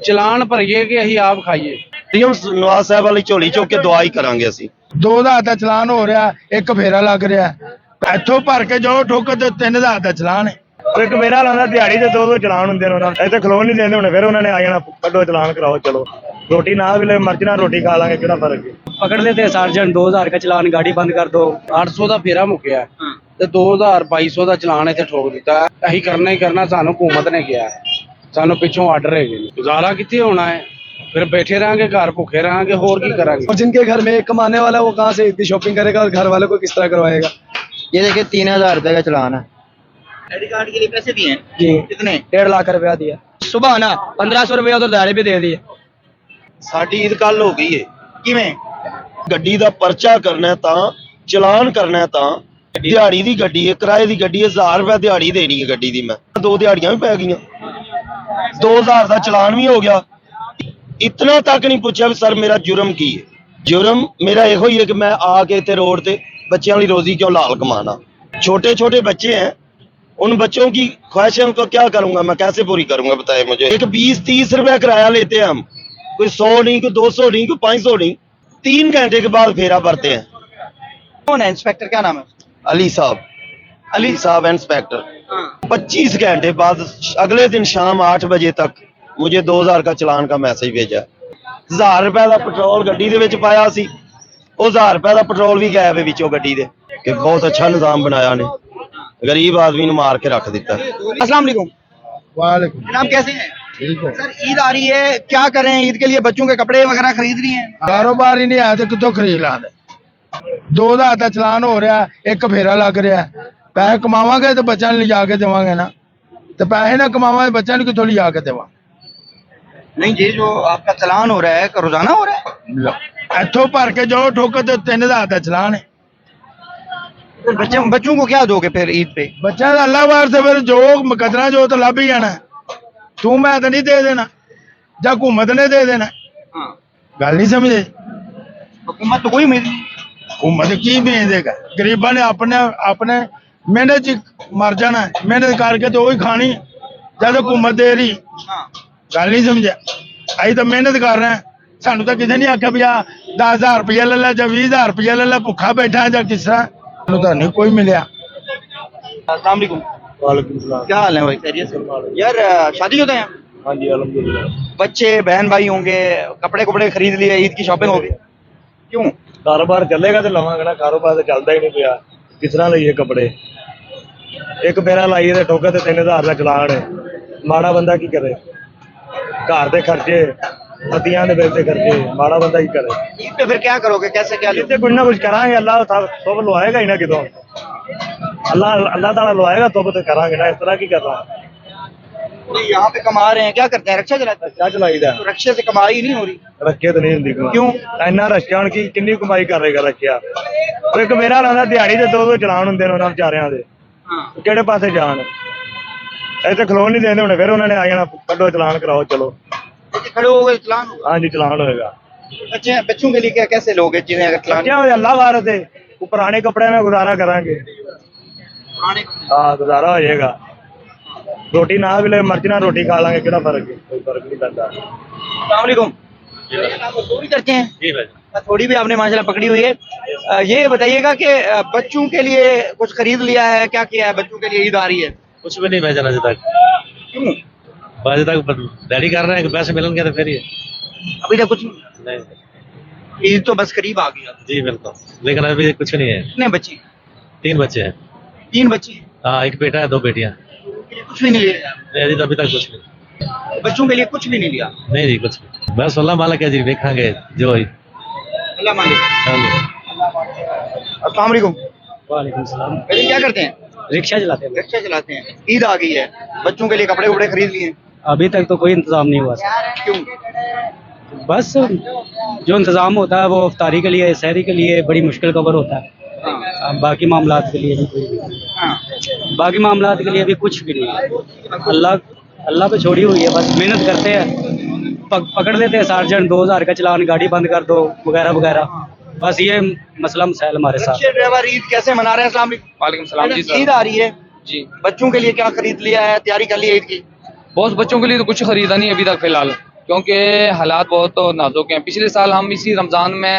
ਚਲਾਨ ਭਰੀਏ ਕਿ ਅਸੀਂ ਆਪ ਖਾਈਏ। ਸੀਐਮ ਨਵਾਜ਼ ਸਾਹਿਬ ਵਾਲੀ ਝੋਲੀ ਚੁੱਕ ਕੇ ਦੁਆ ਹੀ ਕਰਾਂਗੇ ਅਸੀਂ। 2000 ਦਾ ਚਲਾਨ ਹੋ ਰਿਹਾ, ਇੱਕ ਫੇਰਾ ਲੱਗ ਰਿਹਾ, ਇੱਥੋਂ ਭਰ ਕੇ ਜਾਓ ਠੋਕਰ ਤੇ 3000 ਦਾ ਚਲਾਨ ਹੈ। ਇੱਕ ਮੇਰਾ ਲਾਉਂਦਾ ਦਿਹਾੜੀ ਦੇ ਦੋ ਚਲਾਨ ਹੁੰਦੇ ਨੇ ਉਹਨਾਂ ਨੂੰ, ਇੱਥੇ ਖਲੋਣ ਨਹੀਂ ਦਿੰਦੇ ਹੁਣ, ਫਿਰ ਉਹਨਾਂ ਨੇ ਆ ਜਾਣਾ ਕੱਢੋ ਚਲਾਨ ਕਰਾਓ ਚਲੋ। रोटी ना मिले मर्जी ना रोटी खा लांगे, किहड़ा फर्क है। पकड़ लेते हैं सार्जेंट, 2000 का चलान, गाड़ी बंद कर दो। 800 ਦਾ ਫੇਰਾ ਮੁੱਕਿਆ ਤੇ 2000 2200 ਦਾ ਚਲਾਨ ਇੱਥੇ ਠੋਕ ਦਿੱਤਾ। ਅਸੀਂ ਕਰਨਾ ਹੀ ਕਰਨਾ, ਸਾਨੂੰ ਹਕੂਮਤ ਨੇ ਕਿਹਾ, ਸਾਨੂੰ ਪਿੱਛੋਂ ਆਰਡਰ ਹੈਗੇ ਨੇ। ਗੁਜ਼ਾਰਾ ਕਿੱਥੇ ਹੋਣਾ ਹੈ, फिर बैठे रहेंगे घर भूखे रहेंगे, और की करेंगे। और जिनके घर में कमाने वाला वो कहाँ से इतनी शॉपिंग करेगा और घर वालों को किस तरह करवाएगा। ये देखिए 3000 रुपए का चलान है। आईडी कार्ड के लिए पैसे दिए हैं जी, कितने? 1.5 लाख रुपया दिया। सुबह ना 1500 रुपया उधर दाड़े भी दे दिए। ਸਾਡੀ ਈਦ ਕੱਲ ਹੋ ਗਈ ਏ। किवें? ਗੱਡੀ ਦਾ ਪਰਚਾ ਕਰਨਾ ਤਾਂ ਚਲਾਨ ਕਰਨਾ ਤਾਂ ਦਿਹਾੜੀ ਦੀ ਗੱਡੀ ਹੈ, ਕਿਰਾਏ ਦੀ ਗੱਡੀ ਹੈ, 1000 ਰੁਪਏ ਦਿਹਾੜੀ ਦੇਣੀ ਹੈ ਗੱਡੀ ਦੀ। ਮੈਂ 2 ਦਿਹਾੜੀਆਂ ਵੀ ਪੈ ਗਈਆਂ, 2000 ਦਾ ਚਲਾਨ ਵੀ ਹੋ ਗਿਆ। ਇਤਨਾ ਤੱਕ ਨਹੀਂ ਪੁੱਛਿਆ ਵੀ ਸਰ ਮੇਰਾ ਜੁਰਮ ਕੀ ਹੈ। ਜੁਰਮ ਮੇਰਾ ਇਹੋ ਹੀ ਹੈ ਕਿ ਮੈਂ ਆ ਕੇ ਇੱਥੇ रोड ਤੇ बच्चों की रोजी क्यों लाल कमाना। छोटे छोटे बच्चे हैं, उन बच्चों की ख्वाहिशें को क्या करूंगा मैं, कैसे पूरी करूंगा बताए मुझे। एक 20-30 रुपया किराया लेते हैं हम, कोई 100 नहीं, कोई 200 नहीं, कोई 500 नहीं। 3 घंटे के बाद फेरा भरते हैं। कौन है इंस्पेक्टर, क्या नाम है? अली साहब इंस्पेक्टर। 25 घंटे बाद अगले दिन शाम 8 बजे तक मुझे 2000 का चलान का मैसेज भेजा। 1000 रुपए का पेट्रोल गड्डी दे विच पाया सी, ਉਹ 1000 ਰੁਪਏ ਦਾ ਪੈਟਰੋਲ ਵੀ ਗਾਇਬ ਹੈ ਵਿੱਚੋਂ ਗੱਡੀ ਦੇ। ਕਿ ਬਹੁਤ ਅੱਛਾ ਨਿਜ਼ਾਮ बनाया ने, गरीब आदमी ਨੂੰ मार के रख दिता। अस्सलाम वालेकुम। वालेकुम। जनाब कैसे हैं? ठीक है सर ईद आ रही है, क्या करें? ईद के लिए बच्चों के कपड़े वगैरह खरीद रही हैं? ਕਾਰੋਬਾਰ ਹੀ ਨਹੀਂ ਆਇਆ ਤੇ ਕਿੱਥੋਂ ਖਰੀਦ ਲਾਂਦੇ। 2000 ਦਾ ਚਲਾਨ ਹੋ ਰਿਹਾ, ਇੱਕ ਫੇਰਾ ਲੱਗ ਰਿਹਾ, ਪੈਸੇ ਕਮਾਵਾਂਗੇ ਤੇ ਬੱਚਿਆਂ ਨੂੰ ਲਿਜਾ ਕੇ ਦੇਵਾਂਗੇ ਨਾ, ਤੇ ਪੈਸੇ ਨਾ ਕਮਾਵਾਂਗੇ ਬੱਚਿਆਂ ਨੂੰ ਕਿੱਥੋਂ ਲਿਜਾ ਕੇ ਦੇਵਾਂ। नहीं, ये जो आपका चलान हो रहा है रोजाना हो रहा है? ਇੱਥੋਂ ਭਰ ਕੇ ਜਾਓ ਠੋਕਰ ਤੇ 3000 ਦਾ ਚਲਾਨ ਹੈ। फिर बच्चों को क्या दोगे फिर ईद पे? ਬੱਚਿਆਂ ਦਾ ਅੱਲਾ ਵਾਰ ਤੇ ਫਿਰ ਜੋ ਮੁਕੱਦਰਾ ਜੋ ਤਾਂ ਲੱਭ ਹੀ ਜਾਣਾ। ਤੂੰ ਮੈਂ ਤਾਂ ਨਹੀਂ ਦੇ ਦੇਣਾ, ਜਾਂ ਹਕੂਮਤ ਨੇ ਦੇ ਦੇਣਾ। हाँ, ਗੱਲ ਨਹੀਂ ਸਮਝੇ। हुकूमत तो कोई मिल ਹਕੂਮਤ ਕੀ ਭੇਜ ਦੇਗਾ? ਗਰੀਬਾਂ ਨੇ ਆਪਣੇ ਮਿਹਨਤ ਚ ਮਰ ਜਾਣਾ, ਮਿਹਨਤ ਕਰਕੇ ਤੇ ਉਹ ਹੀ ਖਾਣੀ ਜਦ ਹਕੂਮਤ ਦੇ ਰਹੀ। हाँ, ਗੱਲ ਨਹੀਂ ਸਮਝਿਆ। ਅਸੀਂ ਤਾਂ ਮਿਹਨਤ ਕਰ ਰਹੇ ਹਾਂ, ਸਾਨੂੰ ਤਾਂ ਕਿਸੇ ਨੇ ਆਖਿਆ ਵੀ ਆ 10000 ਰੁਪਇਆ ਲੈ ਲੈ ਜਾਂ 20000 ਰੁਪਇਆ ਲੈ ਲੈ, ਭੁੱਖਾ ਬੈਠਾ ਜਾਂ ਕਿਸ ਤਰ੍ਹਾਂ। ਸਾਨੂੰ ਤਾਂ ਨਹੀਂ ਕੋਈ ਮਿਲਿਆ। अस्सलाम वालेकुम। वालेकुम सलाम। क्या हाल है भाई? खैरियत से? यार शादी होता है यहाँ? हाँ जी अल्हम्दुलिल्लाह। बच्चे बहन भाई होंगे, कपड़े खरीद लिए, ईद की शॉपिंग होगी, क्यों? कारोबार चलेगा तो लवांगे ना, कारोबार तो चलता ही नहीं पिया, किस तरह लईए कपड़े। एक फेरा लाइए तो ठोकर ते 3000 का चलान है, माड़ा बंदा की करे। घर के खर्चे, पतियां दे बिल दे खर्चे, माड़ा बंदा की करे। ईद पे फिर क्या करोगे, कैसे क्या इतने कुछ ना कुछ करांगे, अल्लाह सब लवाएगा ही ना कितों। अल्लाह ताला लवाएगा तो करांगे ना, इस तरह की कर रहा है। यहाँ पे कमा रहे हैं, क्या करते हैं? रक्षा चलाते हैं? क्या चलाईदा? तो रक्षे से कमाई नहीं हो रही? रखे तो नहीं होंदी कमाई। क्यों? इन्ना रशिया हुण की किन्नी कमाई करेगा रखिया। एक मेरा लांदा दिहाड़ी दे दो चलान हुंदे ने उन्हां विचारियां दे, किहड़े पासे जाण। ਇੱਥੇ ਖਲੋਣ ਨਹੀਂ ਦਿੰਦੇ ਹੁਣ, ਫਿਰ ਉਹਨਾਂ ਨੇ ਆ ਜਾਣਾ ਕੱਢੋ ਚਲਾਨ ਕਰਾਓ ਚਲੋ। खड़े हो गए चलान हो? हाँ जी चलान होएगा। बच्चों के लिए क्या कैसे लोगे जिन्हें अगर चलान? क्या हो अल्लाह वारस है, वो पुराने कपड़े में गुजारा करांगे। हाँ गुजारा हो जाएगा। रोटी ना मिले मर्जी ना रोटी खा लांगे, किहड़ा फर्क है, कोई फर्क नहीं पैंदा। अस्सलाम वालेकुम। चोरी करते हैं? जी भाई। थोड़ी भी आपने माशाल्लाह पकड़ी हुई है। ये बताइएगा कि बच्चों के लिए कुछ खरीद लिया है, क्या किया है बच्चों के लिए? ईद आ रही है। कुछ भी नहीं भेजा अभी तक। क्यों? अभी तक रेडी कर रहे हैं कि पैसे मिलेंगे तो फिर ही। अभी तक कुछ नहीं ईद तो बस करीब आ गया। जी बिल्कुल, लेकिन अभी कुछ नहीं है। कितने बच्चे? 3 बच्चे हैं। 3 बच्चे? हाँ, एक बेटा है, 2 बेटियां। कुछ भी नहीं लिया? नहीं, अभी तक कुछ नहीं। बच्चों के लिए कुछ भी नहीं लिया? नहीं जी कुछ नहीं, बस अल्लाह मालिक है जी, देखेंगे जो ही। अल्लाह मालिक। हाँ जी। अस्सलाम वालेकुम। वालेकुम सलाम। भाई क्या करते हैं? रिक्शा चलाते हैं। रिक्शा चलाते हैं। ईद आ गई है, बच्चों के लिए कपड़े खरीद लिए? अभी तक तो कोई इंतजाम नहीं हुआ सर। क्यों? बस जो इंतजाम होता है वो इफ्तारी के लिए, सहरी के लिए बड़ी मुश्किल कवर होता है। अब बाकी मामलात के लिए भी कोई नहीं। हाँ। बाकी मामलात के लिए भी कुछ भी नहीं है। अल्लाह पे छोड़ी हुई है, बस मेहनत करते हैं, पकड़ लेते हैं सार्जेंट, 2000 का चलान, गाड़ी बंद कर दो वगैरह वगैरह। बस ये मसला मसाइल हमारे साथ। रिक्शा ड्राइवर ईद कैसे मना रहे हैं? अस्सलाम वालेकुम सलाम जी सर। ईद आ रही है जी, बच्चों के लिए क्या खरीद लिया है, तैयारी कर ली है ईद की? बहुत बच्चों के लिए तो कुछ खरीदा नहीं अभी तक फिलहाल। क्योंकि हालात बहुत तो नाजुक हैं। पिछले साल हम इसी रमज़ान में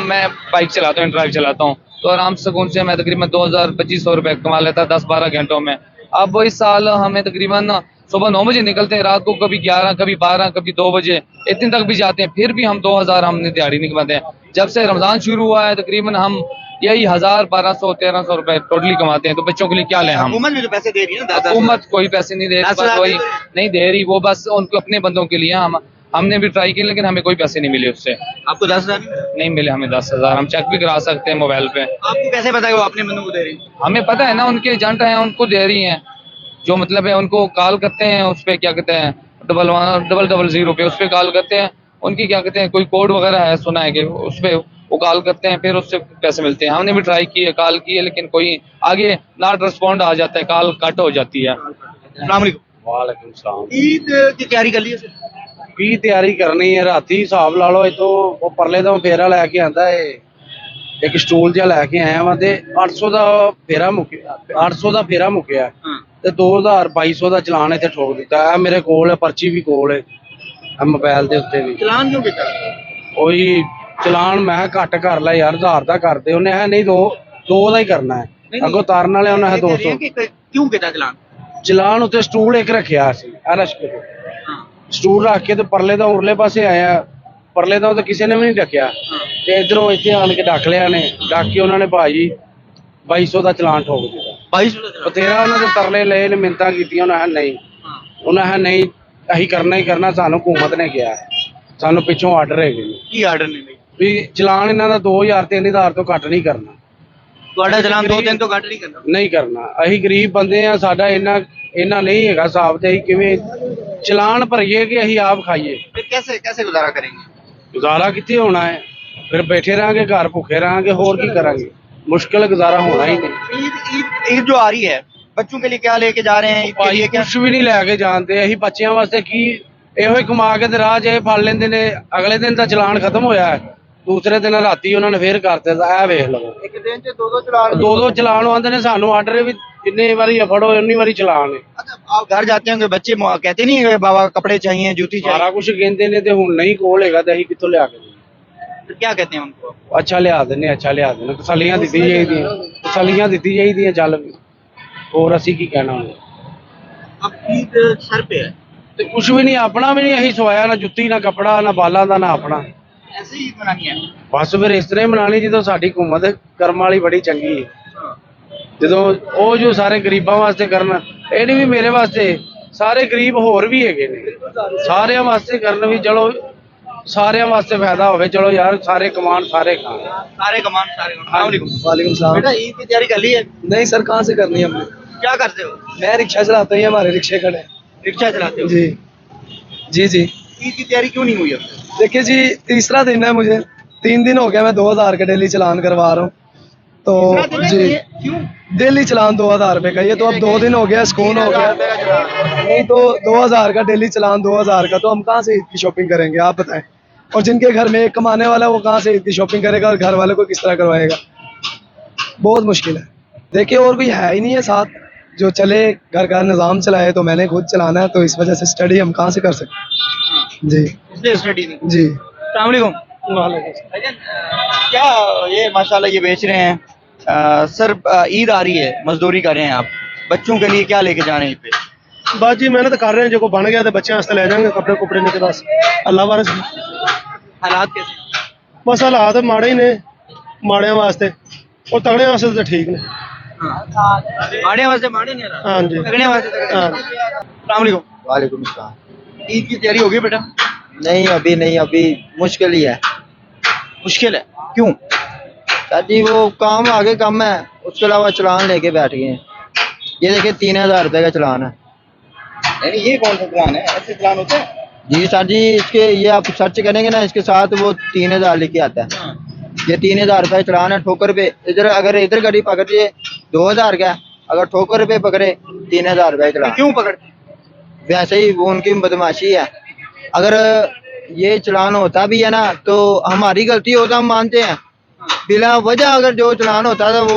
मैं बाइक चलाता हूँ, ड्राइव चलाता हूँ, तो आराम से सुकून से मैं तकरीबन 2000-2500 रुपये कमा लेता 10-12 घंटों में। अब इस साल हमें तकरीबन सुबह 9 बजे निकलते हैं, रात को कभी 11, कभी 12, कभी 2 बजे इतने तक भी जाते हैं, फिर भी हम 2000 हमने दिहाड़ी नहीं कमाते हैं। जब से रमज़ान शुरू हुआ है तकरीबन हम यही 1000-1200-1300 रुपये टोटली कमाते हैं। तो बच्चों के लिए क्या लें हम? हुकूमत भी तो पैसे दे रही है ना, 10,000 हुकूमत कोई पैसे नहीं दे रही, 10,000 बस वही नहीं दे रही, वो बस उनको अपने बंदों के लिए। हमने भी ट्राई की लेकिन हमें कोई पैसे नहीं मिले उससे। आपको 10,000 नहीं मिले हमें 10,000। हम चेक भी करा सकते हैं मोबाइल पे। आपको कैसे पता है वो अपने बंदों को दे रही है? हमें पता है ना, उनके एजेंट हैं, उनको दे रही हैं। जो मतलब है उनको कॉल करते हैं, उस पर क्या कहते हैं 1100 पे उस पर कॉल करते हैं, उनकी क्या कहते हैं कोई कोड वगैरह है सुना है कि उस पर वो कॉल करते हैं, फिर उससे पैसे मिलते हैं। हमने भी ट्राई की है, कॉल की है, लेकिन कोई आगे नॉट रिस्पॉन्ड आ जाता है, कॉल कट हो जाती है। अस्सलाम वालेकुम। वालेकुम सलाम। ईद की तैयारी कर ली है? की ਤਿਆਰੀ ਕਰਨੀ ਹੈ ਰਾਤੀ ਹਿਸਾਬ ਲਾ ਲਓ ਇਤੋਂ ਉਹ ਪਰਲੇ ਤੋਂ ਫੇਰਾ ਲੈ ਕੇ ਆਂਦਾ ਏ ਇੱਕ ਸਟੂਲ ਜਿਹਾ ਲੈ ਕੇ ਆਇਆ ਵਾਂ ਤੇ 800 ਦਾ ਫੇਰਾ ਮੁੱਕਿਆ 800 ਦਾ ਫੇਰਾ ਮੁੱਕਿਆ ਤੇ 2000 2200 ਦਾ ਚਲਾਨ ਇੱਥੇ ਠੋਕ ਦਿੱਤਾ ਆ ਮੇਰੇ ਕੋਲ ਹੈ ਪਰਚੀ ਵੀ ਕੋਲ ਹੈ ਆ ਮੋਬਾਈਲ ਦੇ ਉੱਤੇ ਵੀ ਚਲਾਨ ਕਿਉਂ ਕੀਤਾ? ਉਹੀ ਚਲਾਨ ਮੈਂ ਘੱਟ ਕਰ ਲਿਆ ਯਾਰ 1000 ਦਾ ਕਰਦੇ ਉਹਨੇ ਹੈ ਨਹੀਂ ਦੋ ਦਾ ਹੀ ਕਰਨਾ ਹੈ ਅੱਗੋਂ ਤਾਰਨ ਵਾਲੇ ਉਹਨਾਂ ਹੈ 200 ਕਿਉਂ ਕੀਤਾ ਚਲਾਨ? ਚਲਾਨ ਉੱਤੇ ਸਟੂਲ ਇੱਕ ਰੱਖਿਆ ਸੀ ਅਰਸ਼ਕ ਸਟੂਲ ਰੱਖ ਕੇ ਤੇ ਪਰਲੇ ਦਾ ਉਰਲੇ ਪਾਸੇ ਆਇਆ ਪਰਲੇ ਦਾ ਤਾਂ ਕਿਸੇ ਨੇ ਵੀ ਨਹੀਂ ਡੱਕਿਆ ਤੇ ਇਧਰੋਂ ਇੱਥੇ ਆਣ ਕੇ ਡੱਕ ਲਿਆ ਨੇ ਡੱਕ ਕੇ ਉਹਨਾਂ ਨੇ ਭਾਜੀ 2200 ਦਾ ਚਲਾਨ ਠੋਕ ਦਿੱਤਾ 2200 ਦਾ ਬਤੇਰਾ ਉਹਨਾਂ ਦੇ ਤਰਲੇ ਲਏ ਨੇ ਮਿੰਤਾਂ ਕੀਤੀਆਂ ਉਹਨਾਂ ਹੈ ਨਹੀਂ ਅਸੀਂ ਕਰਨਾ ਹੀ ਕਰਨਾ ਸਾਨੂੰ ਹਕੂਮਤ ਨੇ ਕਿਹਾ ਸਾਨੂੰ ਪਿੱਛੋਂ ਆਰਡਰ ਹੈਗੇ ਨੇ ਕੀ ਆਰਡਰ ਨਹੀਂ ਲਈ? ਵੀ ਚਲਾਨ ਇਹਨਾਂ ਦਾ 2000 3000 ਤੋਂ ਘੱਟ ਨਹੀਂ ਕਰਨਾ ਤੁਹਾਡਾ ਚਲਾਨ 2 ਦਿਨ ਤੋਂ ਘੱਟ ਨਹੀਂ ਕਰਨਾ? ਨਹੀਂ ਕਰਨਾ ਅਸੀਂ ਗਰੀਬ ਬੰਦੇ ਆ ਸਾਡਾ ਇੰਨਾ ਨਹੀਂ ਹੈਗਾ ਹਿਸਾਬ ਤੇ ਅਸੀਂ ਕਿਵੇਂ ਚਲਾਨ ਭਰੀਏ ਕਿ ਅਸੀਂ ਆਪ ਖਾਈਏ ਫਿਰ कैसे गुजारा करेंगे? ਗੁਜ਼ਾਰਾ ਕਿੱਥੇ ਹੋਣਾ ਹੈ ਫਿਰ ਬੈਠੇ ਰਹਾਂਗੇ ਘਰ ਭੁੱਖੇ ਰਹਾਂਗੇ ਹੋਰ ਕੀ ਕਰਾਂਗੇ ਮੁਸ਼ਕਿਲ ਗੁਜ਼ਾਰਾ ਹੋਣਾ ਹੀ ਨਹੀਂ ईद जो आ रही है बच्चों के लिए क्या लेके जा रहे हैं ईद के ਭਾਈ लिए? क्या ਕੁਛ ਵੀ ਨਹੀਂ ਲੈ ਕੇ ਜਾਂਦੇ ਅਸੀਂ ਬੱਚਿਆਂ ਵਾਸਤੇ ਕੀ ਇਹੋ ਹੀ ਕਮਾ ਕੇ ਤੇ ਰਾਹ 'ਚ ਇਹ ਫੜ ਲੈਂਦੇ ਨੇ ਅਗਲੇ ਦਿਨ ਤਾਂ ਚਲਾਨ ਖਤਮ ਹੋਇਆ ਹੈ ਦੂਸਰੇ ਦਿਨ ਰਾਤੀ ਉਹਨਾਂ ਨੇ ਫੇਰ ਕਰ ਦਿੱਤਾ ਇਹ ਵੇਖ ਲਓ एक दिन से 2-2 चलान? ਦੋ ਚਲਾਨ ਆਉਂਦੇ ਨੇ ਸਾਨੂੰ ਆਰਡਰ ਵੀ ਜਿੰਨੇ ਵਾਰੀ ਫੜੋ ਉਨੀ ਵਾਰੀ ਚਲਾਨ ਹੈ अच्छा, आप घर जाते होंगे बच्चे कहते नहीं है बाबा कपड़े चाहिए जूती चाहिए, ਸਾਰਾ ਕੁਝ ਕਹਿੰਦੇ ਨੇ ਤੇ ਹੁਣ ਨਹੀਂ ਕੋਲ ਹੈਗਾ ਤੇ ਅਸੀਂ ਕਿੱਥੋਂ ਲਿਆ ਕੇ ਦੇਈਏ? तो क्या कहते हैं उनको? ਅੱਛਾ ਲਿਆ ਦਿੰਦੇ ਤਸੱਲੀਆਂ ਦਿੱਤੀ ਜਾਈਦੀਆਂ ਚੱਲ ਵੀ ਹੋਰ ਅਸੀਂ ਕੀ ਕਹਿਣਾ ਹੁਣ अब ईद सर पे है, ਤੇ ਕੁਝ ਵੀ ਨਹੀਂ ਆਪਣਾ ਵੀ ਨਹੀਂ ਅਸੀਂ ਸਵਾਇਆ ਨਾ ਜੁੱਤੀ ਨਾ ਕੱਪੜਾ ਨਾ ਬਾਲਾਂ ਦਾ ਨਾ ਆਪਣਾ ऐसे ही ईद मनानी है? ਬਸ ਫਿਰ ਇਸ ਤਰ੍ਹਾਂ ਹੀ ਮਨਾਣੀ ਜਦੋਂ ਸਾਡੀ ਹਕੂਮਤ ਕਰਮ ਵਾਲੀ ਬੜੀ ਚੰਗੀ ਹੈ ਜਦੋਂ ਉਹ ਜੋ ਸਾਰੇ ਗਰੀਬਾਂ ਵਾਸਤੇ ਕਰਨ ਇਹ ਨਹੀਂ ਵੀ ਮੇਰੇ ਵਾਸਤੇ ਸਾਰੇ ਗਰੀਬ ਹੋਰ ਵੀ ਹੈਗੇ ਨੇ ਸਾਰਿਆਂ ਵਾਸਤੇ ਕਰਨ ਵੀ ਚਲੋ ਸਾਰਿਆਂ ਵਾਸਤੇ ਫਾਇਦਾ ਹੋਵੇ ਚਲੋ ਯਾਰ ਸਾਰੇ ਕਮਾਣ ਸਾਰੇ ਖਾਣ सारे कमान सारे अस्सलाम वालेकुम। वालेकुम सलाम। बेटा ईद की तैयारी कर ली है? नहीं सर, कहाँ से करनी है हमने? क्या करते हो? मैं रिक्शा चलाता हूँ, हमारे रिक्शे खड़े हैं। रिक्शा चलाते हो? जी जी। ईद की तैयारी क्यों नहीं हुई अब? देखिए जी, तीसरा दिन है, मुझे 3 दिन हो गया मैं 2000 का डेली चलान करवा रहा हूँ तो जी क्यों? डेली चलान 2000 रुपये का, ये तो अब 2 दिन हो गया, सुकून हो गया। नहीं तो 2000 का डेली चलान 2000 का, तो हम कहाँ से ईद की शॉपिंग करेंगे आप बताएं? और जिनके घर में एक कमाने वाला है वो कहाँ से ईद की शॉपिंग करेगा और घर वाले को किस तरह करवाएगा? बहुत मुश्किल है। देखिए और कोई है ही नहीं है साथ जो चले, घर का निज़ाम चलाए, तो मैंने खुद चलाना है, तो इस वजह से स्टडी हम कहाँ से कर सकते हैं? जी इसलिए स्टडी नहीं। जी। अस्सलाम वालेकुम। भाईजान, क्या ये माशाल्लाह ये बेच रहे हैं सर, ईद आ रही है, मजदूरी कर रहे हैं आप, बच्चों के लिए क्या लेके जा रहे हैं ईद पे? बस जी मेहनत कर रहे हैं, जो को बन गया तो बच्चे वास्ते ले जाएंगे कपड़े कुपड़े नहीं, बस अल्लाह वारस। हालात कैसे? बस हालात माड़े ही ने, माड़िया वास्ते और तगड़े वास्ते तो ठीक ने। माड़े वास्ते माड़े नहीं हालात? हाँ जी। तगड़े वास्ते तगड़े। हाँ। अस्सलाम वालेकुम। वालेकुम सलाम। ईद की तैयारी होगी बेटा? नहीं अभी मुश्किल ही है। मुश्किल है क्यों? दादी वो काम आगे कम है, उसके अलावा चलान लेके बैठ गए हैं। ये देखिए 3000 रुपये का चलान है। यानी ये कौन सा चलान है? ऐसे चलान होते हैं? जी सर जी, इसके ये आप सर्च करेंगे ना, इसके साथ वो 3000 लिखे आता है। ये 3000 रुपये चलान है। ठोकर पे इधर, अगर इधर गाड़ी पकड़िए 2000 का, अगर ठोकर पे पकड़े 3000 रुपये चलान। क्यों पकड़ते? वैसे ही वो उनकी बदमाशी है। अगर ये चलान होता भी है ना तो हमारी गलती होता, हम मानते हैं, बिला वजह अगर जो चलान होता था वो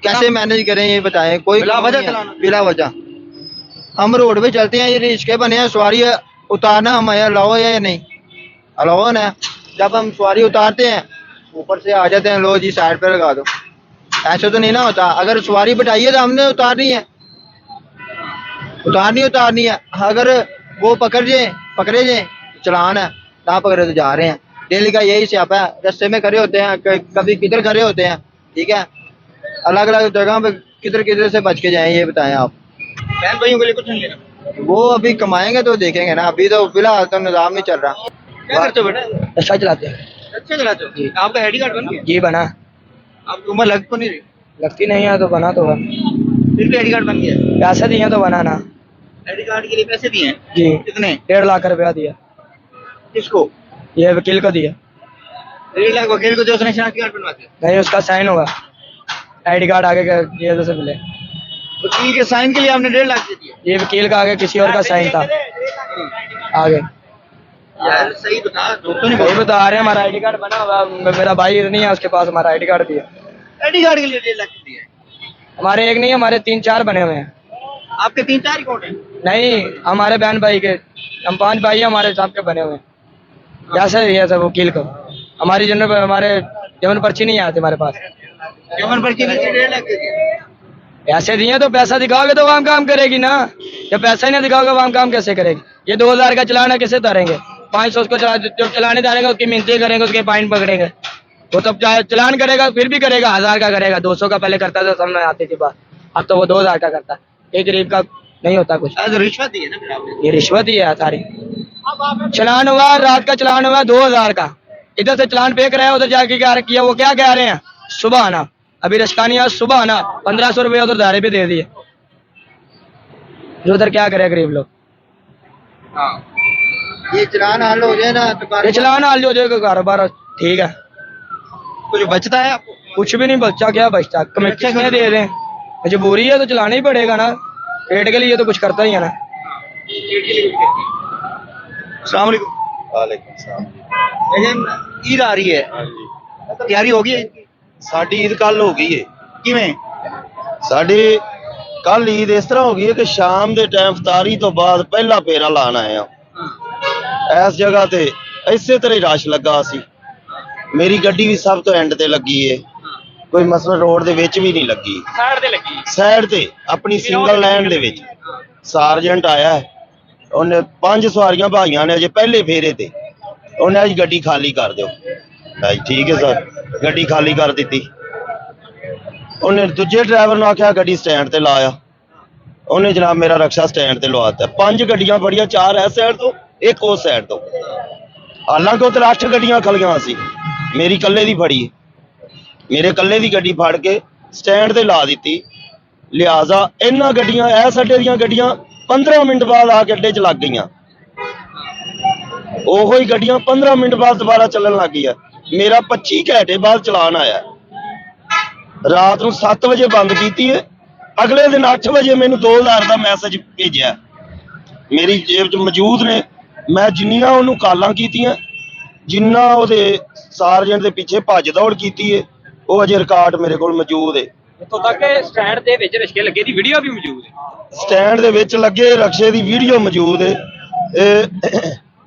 कैसे मैनेज करें ये बताएं? कोई बिला वजह नहीं है, चलान? बिला वजह हम रोड पे चलते हैं, ये रिक्शे बने हैं, सवारी उतारना हमें अलाउ है या नहीं? अलाउ है ना? जब हम सवारी उतारते हैं ऊपर से आ जाते हैं, लो जी साइड पे लगा दो, ऐसे तो नहीं ना होता। अगर सवारी बिठाई है तो हमने उतारनी है, उतारनी है। अगर वो पकड़े जाए चलान है, ना पकड़े तो जा रहे हैं। डेली का यही स्यापा है, रास्ते में खड़े होते हैं, कभी किधर खड़े होते हैं, ठीक है, अलग अलग जगह पे किधर से बच के जाएं, ये बताएं आप। बहन भाइयों के लिए कुछ नहीं लेना? वो अभी कमाएंगे तो देखेंगे ना, अभी तो फिलहाल तो निजाम नहीं चल रहा। क्या करते हो बेटा? अच्छा चलाते हैं अच्छा चलाते हो? आपका आईडी कार्ड बन गया? जी बना, आपकी उम्र लग तो नहीं रही, लगती नहीं है तो बना तो फिर भी आईडी कार्ड बन गया? पैसे दिए तो बना ना। आईडी कार्ड के लिए पैसे दिए हैं? जी कितने? 1.5 लाख रुपया दिया, किसको? ये वकील को दिया। 1.5 लाख वकील को जो उसने शनाख्ती कार्ड बनवा दिया? नहीं उसका साइन होगा, आईडी कार्ड आगे का ये से मिले। वकील के साइन के लिए आपने 1.5 लाख दे दिया? ये वकील का आगे किसी और का साइन था आगे। यार सही बता, झूठ तो नहीं वही बोल। बता रहे हैं, हमारा आईडी कार्ड बना हुआ, मेरा भाई नहीं है उसके पास, हमारा आईडी कार्ड भी है। आईडी कार्ड के लिए 1.5 लाख दिया है? हमारे एक नहीं, हमारे 3-4 बने हुए हैं। आपके 3-4 अकाउंट है? नहीं हमारे बहन भाई के, हम 5 भाई हैं, हमारे साहब के बने हुए हैं। कैसे दिया सब वकील को? हमारी हमारे जमन पर्ची नहीं आती हमारे पास, जमन पर्ची के लिए 1.5 लाख दे दिया? पैसे दिए तो पैसा दिखाओगे तो वहाँ काम करेगी ना, जब पैसा ही नहीं दिखाओगे वहाँ काम कैसे करेगी? ये 2000 का चलान है, कैसे उतारेंगे? 500 उसको जब चलाने डालेंगे उसकी मिन्नतें करेंगे, उसके फाइन पकड़ेंगे। वो तो चलान करेगा फिर भी करेगा 1000 का करेगा, 200 का पहले करता था सामने आती थी बात, अब तो वो 2000 का करता है। एक गरीब का नहीं होता कुछ, आज रिश्वत दी है ना फिर आपने? ये रिश्वत ही है सारी। चलान हुआ रात का, चलान हुआ 2000 का, इधर से चलान फेंक रहे हैं, उधर जाके क्या किया, वो क्या कह रहे हैं सुबह आना, अभी रश्कानी आज सुबह आना, 1500 रुपये उधर दारे पे दे दिए। उधर क्या करे गरीब लोग? हाँ। ये चलान हल हो जाए ना तो ये चलान हाल हो जाएगा, कारोबार ठीक है, कुछ बचता है आपको? कुछ भी नहीं बच्चा, क्या बचता, कमेटी में दे दें, मजबूरी है तो चलाना ही पड़ेगा ना, पेट के लिए तो कुछ करता ही है ना। अस्सलाम वालेकुम। ਵਾਲੇਕੁਮ ਸਲਾਮ। लेकिन ईद आ रही है, तैयारी होगी है? ਸਾਡੀ ਈਦ ਕੱਲ ਹੋ ਗਈ ਏ। किवें? ਸਾਡੀ ਕੱਲ ਈਦ ਇਸ ਤਰ੍ਹਾਂ ਹੋ ਗਈ ਹੈ ਕਿ ਸ਼ਾਮ ਦੇ ਟਾਈਮ ਇਫਤਾਰੀ ਤੋਂ ਬਾਅਦ ਪਹਿਲਾ ਫੇਰਾ ਲਾਣ ਆਏ ਆ ਇਸ ਜਗ੍ਹਾ ਤੇ। ਇਸੇ ਤਰ੍ਹਾਂ ਹੀ ਰਸ਼ ਲੱਗਾ ਸੀ, ਮੇਰੀ ਗੱਡੀ ਵੀ ਸਭ ਤੋਂ ਐਂਡ ਤੇ ਲੱਗੀ ਏ, ਕੋਈ ਮਸਲਾ ਰੋਡ ਦੇ ਵਿੱਚ ਵੀ ਨਹੀਂ ਲੱਗੀ, साइड ते लगी। ਸਾਈਡ ਤੇ ਆਪਣੀ ਸਿੰਗਲ ਲਾਈਨ ਦੇ ਵਿੱਚ। ਸਾਰਜੈਂਟ ਆਇਆ ਹੈ, ਉਹਨੇ 5 ਸਵਾਰੀਆਂ ਭਾਈਆਂ ਨੇ ਅਜੇ ਪਹਿਲੇ ਫੇਰੇ ਤੇ, ਉਹਨੇ ਅੱਜ ਗੱਡੀ ਖਾਲੀ ਕਰ ਦਿਓ। ਭਾਈ ਠੀਕ ਹੈ ਸਰ, ਗੱਡੀ ਖਾਲੀ ਕਰ ਦਿੱਤੀ। ਉਹਨੇ ਦੂਜੇ ਡਰਾਈਵਰ ਨੂੰ ਆਖਿਆ ਗੱਡੀ ਸਟੈਂਡ ਤੇ ਲਾਇਆ, ਉਹਨੇ ਜਨਾਬ ਮੇਰਾ ਰਕਸ਼ਾ ਸਟੈਂਡ ਤੇ ਲਵਾਤਾ। 5 ਗੱਡੀਆਂ ਫੜੀਆਂ, 4 ਇਸ ਸਾਈਡ ਤੋਂ, ਇੱਕ ਉਸ ਸਾਈਡ ਤੋਂ। ਹਾਲਾਂਕਿ ਉੱਥੇ 8 ਗੱਡੀਆਂ ਖਲੀਆਂ ਸੀ, ਮੇਰੀ ਇਕੱਲੇ ਦੀ ਫੜੀ, ਮੇਰੇ ਇਕੱਲੇ ਦੀ ਗੱਡੀ ਫੜ ਕੇ ਸਟੈਂਡ ਤੇ ਲਾ ਦਿੱਤੀ। ਲਿਹਾਜ਼ਾ ਇਹਨਾਂ ਗੱਡੀਆਂ, ਇਸ ਅੱਡੇ ਦੀਆਂ ਗੱਡੀਆਂ 15 ਮਿੰਟ ਬਾਅਦ ਆ ਕੇ ਅੱਡੇ 'ਚ ਲੱਗ ਗਈਆਂ। ਉਹੋ ਹੀ ਗੱਡੀਆਂ 15 ਮਿੰਟ ਬਾਅਦ ਦੁਬਾਰਾ ਚੱਲਣ ਲੱਗ ਗਈਆਂ। ਮੇਰਾ 25 ਘੰਟੇ ਬਾਅਦ ਚਲਾਨ ਆਇਆ। ਰਾਤ ਨੂੰ 7 ਵਜੇ ਬੰਦ ਕੀਤੀ ਹੈ, ਅਗਲੇ ਦਿਨ 8 ਵਜੇ ਮੈਨੂੰ 2000 ਦਾ ਮੈਸੇਜ ਭੇਜਿਆ, ਮੇਰੀ ਜੇਬ 'ਚ ਮੌਜੂਦ ਨੇ। ਮੈਂ ਜਿੰਨੀਆਂ ਉਹਨੂੰ ਕਾਲਾਂ ਕੀਤੀਆਂ, ਜਿੰਨਾ ਉਹਦੇ ਸਾਰਜੈਂਟ ਦੇ ਪਿੱਛੇ ਭੱਜ ਦੌੜ ਕੀਤੀ ਹੈ, ਉਹ ਅਜੇ ਰਿਕਾਰਡ ਮੇਰੇ ਕੋਲ ਮੌਜੂਦ ਹੈ। ਇੱਥੋਂ ਤੱਕ ਸਟੈਂਡ ਦੇ ਵਿੱਚ ਰਿਸ਼ਕੇ ਲੱਗੇ ਦੀ ਵੀਡੀਓ ਵੀ ਮੌਜੂਦ ਹੈ। ਸਟੈਂਡ ਦੇ ਵਿੱਚ ਲੱਗੇ ਰਕਸ਼ੇ ਦੀ ਵੀਡੀਓ ਮੌਜੂਦ ਹੈ।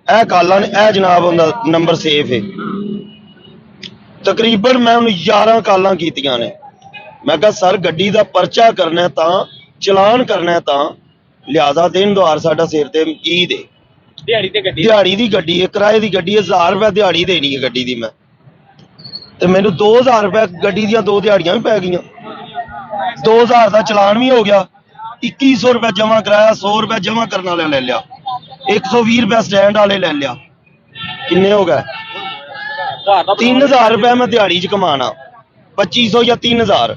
ਇਹ ਕਾਲਾਂ ਨੇ, ਇਹ ਜਨਾਬ ਉਹਦਾ ਨੰਬਰ ਸੇਫ ਹੈ। ਤਕਰੀਬਨ ਮੈਂ ਉਹਨੂੰ 11 ਕਾਲਾਂ ਕੀਤੀਆਂ ਨੇ। ਮੈਂ ਕਿਹਾ ਸਰ ਗੱਡੀ ਦਾ ਪਰਚਾ ਕਰਨਾ ਤਾਂ, ਚਲਾਨ ਕਰਨਾ ਤਾਂ, ਲਿਹਾਜ਼ਾ ਦਿਨ ਦੁਆਰ ਸਾਡਾ ਸਿਰ ਤੇ ਈਦ ਹੈ। ਦਿਹਾੜੀ ਤੇ ਗੱਡੀ ਦਿਹਾੜੀ ਦੀ ਗੱਡੀ ਹੈ, ਕਿਰਾਏ ਦੀ ਗੱਡੀ ਹੈ, 1000 ਰੁਪਏ ਦਿਹਾੜੀ ਦੇਣੀ ਹੈ ਗੱਡੀ ਦੀ ਮੈਂ, ਤੇ ਮੈਨੂੰ 2000 ਰੁਪਏ ਗੱਡੀ ਦੀਆਂ 2 ਦਿਹਾੜੀਆਂ ਵੀ ਪੈ ਗਈਆਂ। 2000 ਦਾ ਚਲਾਨ ਵੀ ਹੋ ਗਿਆ, 2100 ਰੁਪਏ ਜਮ੍ਹਾਂ ਕਰਾਇਆ, 100 ਰੁਪਏ ਜਮ੍ਹਾਂ ਕਰਨ ਵਾਲੇ ਲੈ ਲਿਆ, 120 ਰੁਪਏ ਸਟੈਂਡ ਵਾਲੇ ਲੈ ਲਿਆ। ਕਿੰਨੇ ਹੋ ਗਏ? 3000 ਰੁਪਏ ਮੈਂ ਦਿਹਾੜੀ 'ਚ ਕਮਾਣਾ, 2500 ਜਾਂ 3000,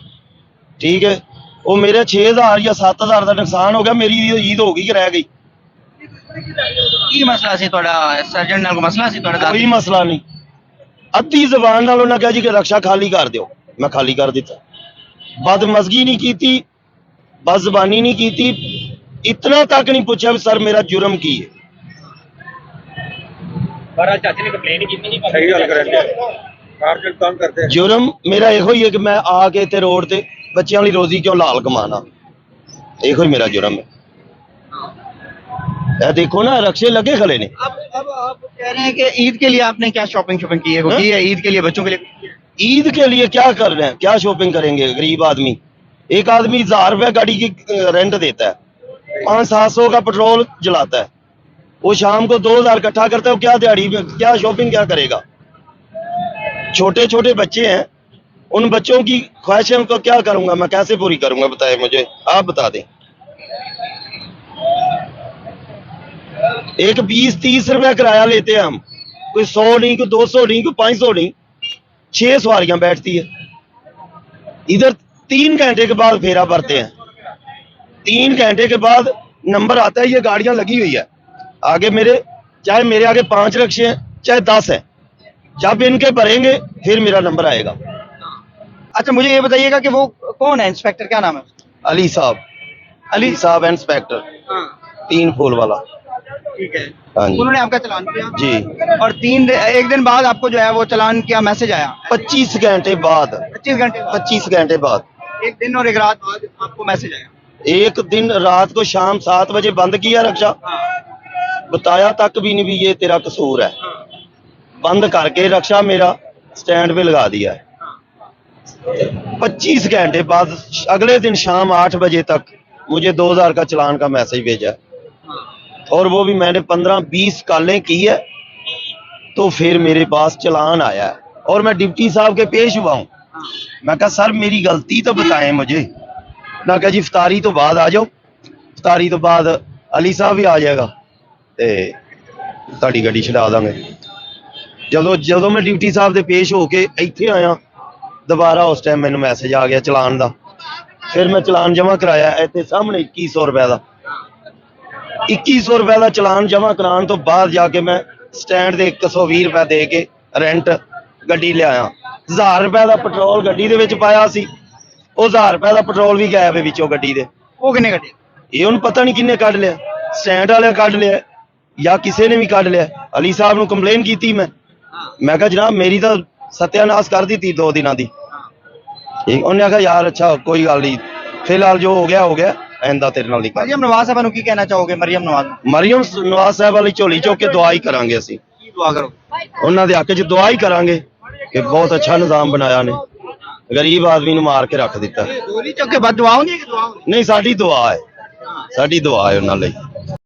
ਠੀਕ ਹੈ। ਉਹ ਮੇਰੇ 6000 ਜਾਂ 7000 ਦਾ ਨੁਕਸਾਨ ਹੋ ਗਿਆ। ਮੇਰੀ ਈਦ ਹੋ ਗਈ ਕਿ ਰਹਿ ਗਈ? ਕੀ ਮਸਲਾ ਸੀ ਤੁਹਾਡਾ? ਸਰਜਨ ਨਾਲ ਕੋਈ ਮਸਲਾ ਸੀ ਤੁਹਾਡਾ? ਕੋਈ ਮਸਲਾ ਨਹੀਂ। ਅੱਧੀ ਜ਼ਬਾਨ ਨਾਲ ਉਹਨਾਂ ਕਿਹਾ ਜੀ ਕਿ ਰਕਸ਼ਾ ਖਾਲੀ ਕਰ ਦਿਓ, ਮੈਂ ਖਾਲੀ ਕਰ ਦਿੱਤਾ। ਬਦਮਜ਼ਗੀ ਨਹੀਂ ਕੀਤੀ, ਬਦਜ਼ਬਾਨੀ ਨਹੀਂ ਕੀਤੀ, ਇਤਨਾ ਤੱਕ ਨਹੀਂ ਪੁੱਛਿਆ ਵੀ ਸਰ ਮੇਰਾ ਜੁਰਮ ਕੀ ਹੈ। ਪਰ ਚਾਚੇ ਨੇ ਕੰਪਲੇਂਟ ਕੀਤੀ ਨਹੀਂ। ਸਹੀ ਗੱਲ ਕਰਨ ਦੇ ਕੰਮ ਕਰਦੇ। ਜੁਰਮ ਮੇਰਾ ਇਹੋ ਹੀ ਹੈ ਕਿ ਮੈਂ ਆ ਕੇ ਇੱਥੇ ਰੋਡ ਤੇ ਬੱਚਿਆਂ ਲਈ ਰੋਜ਼ੀ ਕਿਉਂ ਲਾਲ ਕਮਾਣਾ, ਇਹੋ ਹੀ ਮੇਰਾ ਜੁਰਮ ਹੈ। ਇਹ देखो ना रक्शे लगे खड़े ने। अब आप कह रहे हैं कि ईद के लिए आपने क्या शॉपिंग की है? वो की है ईद के लिए, बच्चों के लिए? ईद के लिए क्या कर रहे हैं, क्या शॉपिंग करेंगे गरीब आदमी? एक आदमी 1000 रुपया गाड़ी की रेंट देता है, 500-700 का पेट्रोल जलाता है, वो शाम को 2000 इकट्ठा करता है, वो क्या दिहाड़ी में क्या शॉपिंग क्या करेगा? छोटे छोटे बच्चे हैं, उन बच्चों की ख्वाहिशों को क्या करूंगा मैं, कैसे पूरी करूंगा बताए मुझे, आप बता दें। एक 20-30 रुपया किराया लेते हैं हम, कोई 100 नहीं, कोई 200 नहीं, कोई 500 नहीं, 6 सवारियां बैठती है। इधर 3 घंटे के बाद फेरा भरते हैं, 3 घंटे के बाद नंबर आता है, ये गाड़ियां लगी हुई है आगे मेरे, चाहे मेरे आगे 5 रिक्शे हैं चाहे 10 हैं, जब इनके भरेंगे फिर मेरा नंबर आएगा। अच्छा, मुझे ये बताइएगा कि वो कौन है इंस्पेक्टर, क्या नाम है? अली साहब इंस्पेक्टर, हाँ, 3 फूल वाला। ठीक है। हाँ जी। उन्होंने आपका चालान किया जी, और एक दिन बाद आपको जो है वो चालान किया मैसेज आया? 25 घंटे बाद, 25 घंटे बाद? 25 घंटे बाद, एक दिन और एक रात बाद आपको मैसेज आया? एक दिन रात को शाम 7 बजे बंद किया रक्षा, बताया तक भी नहीं भी ये तेरा कसूर है, बंद करके रक्षा मेरा स्टैंड पे लगा दिया है। 25 घंटे बाद अगले दिन शाम 8 बजे तक मुझे 2000 का चालान का मैसेज भेजा, और वो भी मैंने 15-20 कॉलें की है तो फिर मेरे पास चालान आया है, और मैं डिप्टी साहब के पेश हुआ हूँ। मैं कहा सर मेरी गलती तो बताएं मुझे, मैं कहा जी इफ्तारी तो बाद आ जाओ, इफ्तारी तो बाद अली साहब भी आ जाएगा ਤੇ ਤੁਹਾਡੀ ਗੱਡੀ ਛਡਾ ਦਾਂਗੇ। ਜਦੋਂ ਮੈਂ ਡਿਊਟੀ ਸਾਹਿਬ ਦੇ ਪੇਸ਼ ਹੋ ਕੇ ਇੱਥੇ ਆਇਆ, ਦੁਬਾਰਾ ਉਸ ਟਾਈਮ ਮੈਨੂੰ ਮੈਸੇਜ ਆ ਗਿਆ ਚਲਾਨ ਦਾ, ਫਿਰ ਮੈਂ ਚਲਾਨ ਜਮ੍ਹਾਂ ਕਰਾਇਆ ਇੱਥੇ ਸਾਹਮਣੇ 2100 ਰੁਪਏ ਦਾ। 2100 ਰੁਪਏ ਦਾ ਚਲਾਨ ਜਮ੍ਹਾਂ ਕਰਾਉਣ ਤੋਂ ਬਾਅਦ ਜਾ ਕੇ ਮੈਂ ਸਟੈਂਡ ਦੇ 120 ਰੁਪਏ ਦੇ ਕੇ ਰੈਂਟ ਗੱਡੀ ਲਿਆਇਆ। 1000 ਰੁਪਏ ਦਾ ਪੈਟਰੋਲ ਗੱਡੀ ਦੇ ਵਿੱਚ ਪਾਇਆ ਸੀ, ਉਹ 1000 ਰੁਪਏ ਦਾ ਪੈਟਰੋਲ ਵੀ ਗਾਇਬ ਹੈ ਵਿੱਚੋਂ ਗੱਡੀ ਦੇ। ਉਹ ਕਿੰਨੇ ਕੱਢੇ? ਇਹ ਹੁਣ ਪਤਾ ਨਹੀਂ ਕਿੰਨੇ ਕੱਢ ਲਿਆ, ਸਟੈਂਡ ਵਾਲਿਆਂ ਕੱਢ ਲਿਆ ਜਾਂ ਕਿਸੇ ਨੇ ਵੀ ਕੱਢ ਲਿਆ। ਅਲੀ ਸਾਹਿਬ ਨੂੰ ਕੰਪਲੇਨ ਕੀਤੀ ਮੈਂ ਕਿਹਾ ਜਨਾਬ ਮੇਰੀ ਤਾਂ ਸਤਿਆਨਾਸ਼ ਕਰ ਦਿੱਤੀ 2 ਦਿਨਾਂ ਦੀ। ਉਹਨੇ ਆਖਿਆ ਯਾਰ ਅੱਛਾ ਕੋਈ ਗੱਲ ਨਹੀਂ, ਫਿਲਹਾਲ ਜੋ ਹੋ ਗਿਆ ਐਂਦਾ ਤੇਰੇ ਨਾਲ ਨਹੀਂ ਕਰ। ਮਰੀਮ ਨਵਾਜ਼ ਸਾਹਿਬ ਨੂੰ ਕੀ ਕਹਿਣਾ ਚਾਹੋਗੇ? ਮਰੀਮ ਨਵਾਜ਼ ਸਾਹਿਬ ਵਾਲੀ ਝੋਲੀ ਚੁੱਕ ਕੇ ਦੁਆ ਹੀ ਕਰਾਂਗੇ ਅਸੀਂ। ਕੀ ਦੁਆ ਕਰੋ? ਉਹਨਾਂ ਦੇ ਹੱਕ 'ਚ ਦੁਆ ਹੀ ਕਰਾਂਗੇ ਕਿ ਬਹੁਤ ਅੱਛਾ ਨਿਜ਼ਾਮ ਬਣਾਇਆ ਨੇ, ਗਰੀਬ ਆਦਮੀ ਨੂੰ ਮਾਰ ਕੇ ਰੱਖ ਦਿੱਤਾ। ਦੋਲੀ ਚੁੱਕ ਕੇ ਬਾਅਦ ਦੁਆ ਹੁੰਦੀ ਹੈ ਕਿ ਦੁਆ? ਨਹੀਂ ਸਾਡੀ ਦੁਆ ਹੈ ਉਹਨਾਂ ਲਈ।